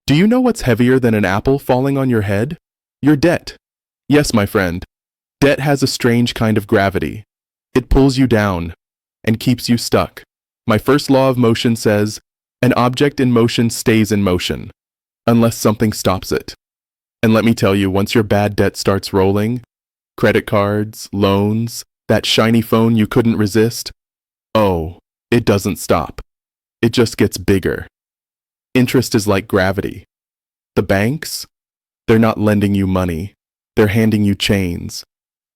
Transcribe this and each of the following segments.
Do you know what's heavier than an apple falling on your head? Your debt. Yes, my friend. Debt has a strange kind of gravity. It pulls you down and keeps you stuck. My first law of motion says, an object in motion stays in motion, unless something stops it. And let me tell you, once your bad debt starts rolling, credit cards, loans, that shiny phone you couldn't resist, oh, it doesn't stop. It just gets bigger. Interest is like gravity. The banks, they're not lending you money. They're handing you chains.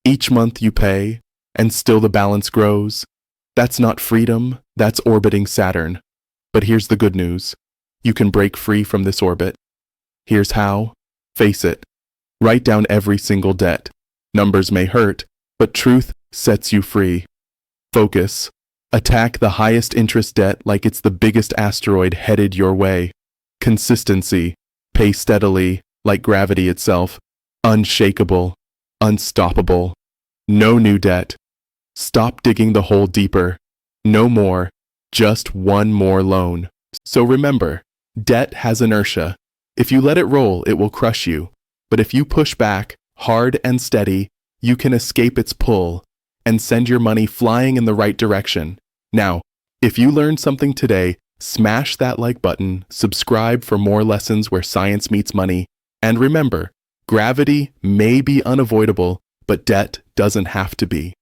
Each month you pay, and still the balance grows. That's not freedom, that's orbiting Saturn. But here's the good news. You can break free from this orbit. Here's how. Face it. Write down every single debt. Numbers may hurt, but truth sets you free. Focus. Attack the highest interest debt like it's the biggest asteroid headed your way. Consistency. Pay steadily, like gravity itself. Unshakable. Unstoppable. No new debt. Stop digging the hole deeper. No more. Just one more loan. So remember, debt has inertia. If you let it roll, it will crush you. But if you push back, hard and steady, you can escape its pull and send your money flying in the right direction. Now, if you learned something today, smash that like button, subscribe for more lessons where science meets money, and remember, gravity may be unavoidable, but debt doesn't have to be.